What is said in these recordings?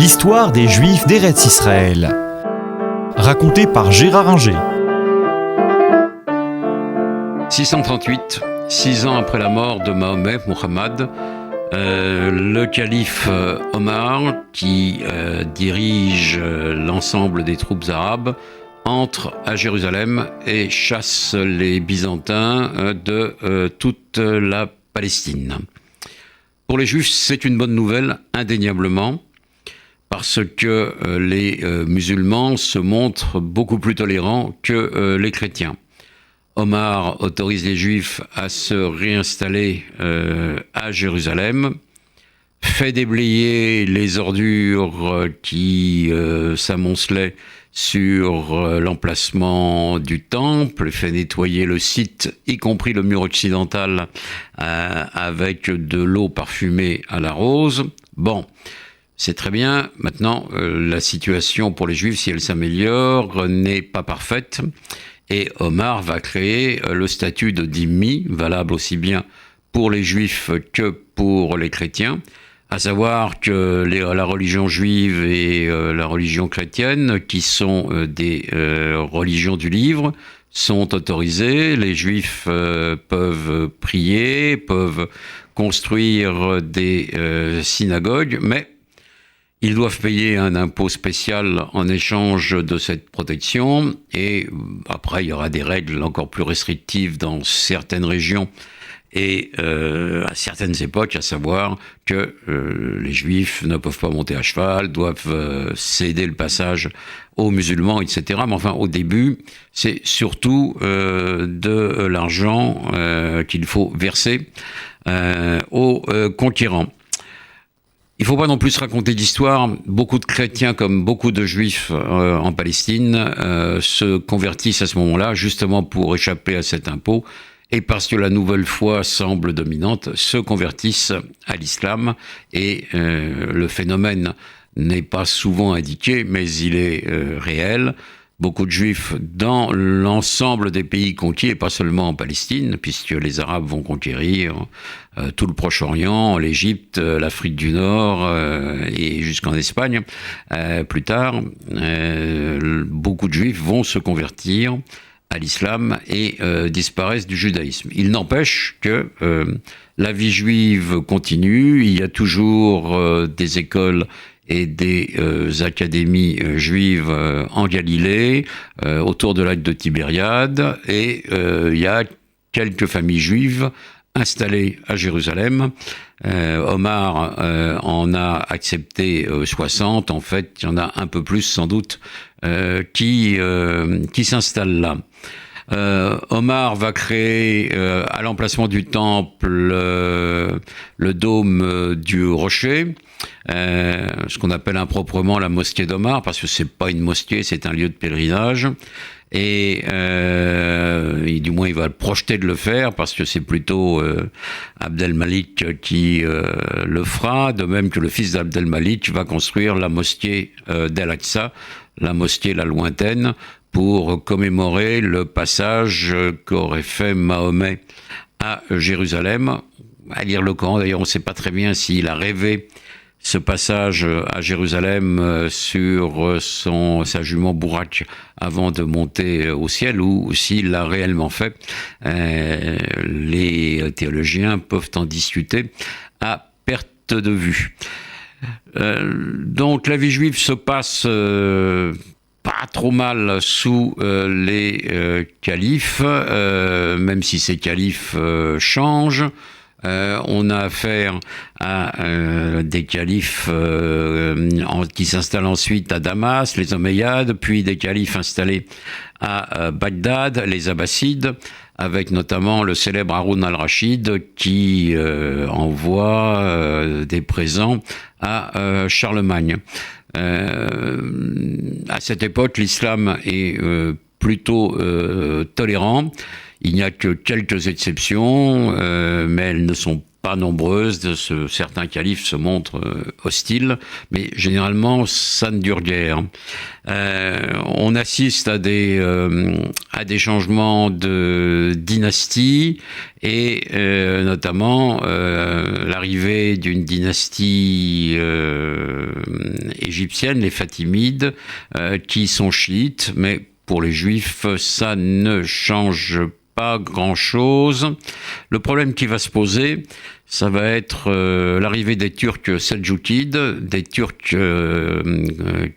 L'histoire des Juifs d'Eretz Israël, racontée par Gérard Inger. 638, 6 ans après la mort de Mahomet, Mohammed, le calife Omar, qui dirige l'ensemble des troupes arabes, entre à Jérusalem et chasse les Byzantins de toute la Palestine. Pour les Juifs, c'est une bonne nouvelle, indéniablement, parce que les musulmans se montrent beaucoup plus tolérants que les chrétiens. Omar autorise les Juifs à se réinstaller à Jérusalem, fait déblayer les ordures qui s'amoncelaient sur l'emplacement du temple, fait nettoyer le site, y compris le mur occidental, avec de l'eau parfumée à la rose. Bon, c'est très bien. Maintenant, la situation pour les Juifs, si elle s'améliore, n'est pas parfaite. Et Omar va créer le statut de dhimmi, valable aussi bien pour les Juifs que pour les chrétiens, à savoir que la religion juive et la religion chrétienne, qui sont des religions du livre, sont autorisées. Les Juifs peuvent prier, peuvent construire des synagogues, mais ils doivent payer un impôt spécial en échange de cette protection. Et après, il y aura des règles encore plus restrictives dans certaines régions et à certaines époques, à savoir que les Juifs ne peuvent pas monter à cheval, doivent céder le passage aux musulmans, etc. Mais enfin, au début, c'est surtout de l'argent qu'il faut verser aux conquérants. Il ne faut pas non plus se raconter d'histoire. Beaucoup de chrétiens, comme beaucoup de juifs en Palestine, se convertissent à ce moment-là, justement pour échapper à cet impôt, et parce que la nouvelle foi semble dominante, se convertissent à l'islam, et le phénomène n'est pas souvent indiqué, mais il est réel. Beaucoup de Juifs dans l'ensemble des pays conquis, et pas seulement en Palestine, puisque les Arabes vont conquérir tout le Proche-Orient, l'Égypte, l'Afrique du Nord et jusqu'en Espagne. Plus tard, beaucoup de Juifs vont se convertir à l'islam et disparaissent du judaïsme. Il n'empêche que la vie juive continue, il y a toujours des écoles et des académies juives en Galilée, autour de lac de Tibériade, et il y a quelques familles juives installées à Jérusalem. Omar en a accepté 60, en fait, il y en a un peu plus sans doute qui s'installent là. Omar va créer à l'emplacement du temple le dôme du rocher, ce qu'on appelle improprement la mosquée d'Omar, parce que c'est pas une mosquée, c'est un lieu de pèlerinage. Et du moins il va projeter de le faire, parce que c'est plutôt Abdel-Malik qui le fera, de même que le fils d'Abdel-Malik va construire la mosquée d'Al-Aqsa, la mosquée la lointaine, pour commémorer le passage qu'aurait fait Mahomet à Jérusalem. À lire le Coran, d'ailleurs, on ne sait pas très bien s'il a rêvé ce passage à Jérusalem sur sa jument Bourak avant de monter au ciel, ou s'il l'a réellement fait. Les théologiens peuvent en discuter à perte de vue. Donc la vie juive se passe pas trop mal sous les califes, même si ces califes changent. On a affaire à des califes qui s'installent ensuite à Damas, les Omeyyades, puis des califes installés à Bagdad, les Abbassides, avec notamment le célèbre Haroun al-Rachid qui envoie des présents à Charlemagne. À cette époque, l'islam est plutôt tolérant. Il n'y a que quelques exceptions, mais elles ne sont pas nombreuses. Certains califes se montrent hostiles, mais généralement, ça ne dure guère. On assiste à des changements de dynastie, et notamment l'arrivée d'une dynastie égyptienne égyptienne, les Fatimides, qui sont chiites, mais pour les Juifs, ça ne change pas grand-chose. Le problème qui va se poser, ça va être l'arrivée des Turcs seldjoukides, des Turcs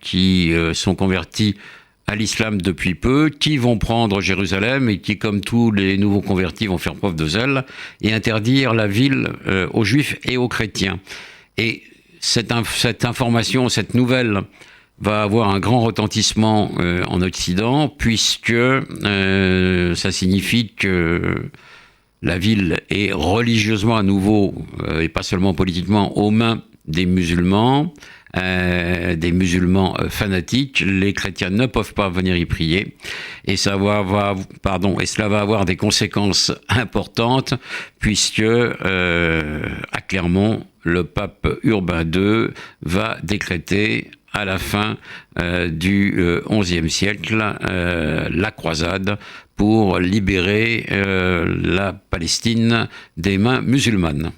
qui sont convertis à l'islam depuis peu, qui vont prendre Jérusalem et qui, comme tous les nouveaux convertis, vont faire preuve de zèle et interdire la ville aux Juifs et aux chrétiens. Et cette information, cette nouvelle, va avoir un grand retentissement en Occident, puisque ça signifie que la ville est religieusement à nouveau, et pas seulement politiquement, aux mains des musulmans fanatiques. Les chrétiens ne peuvent pas venir y prier, et cela va avoir des conséquences importantes, puisque à Clermont, le pape Urbain II va décréter à la fin du XIe siècle la croisade pour libérer la Palestine des mains musulmanes.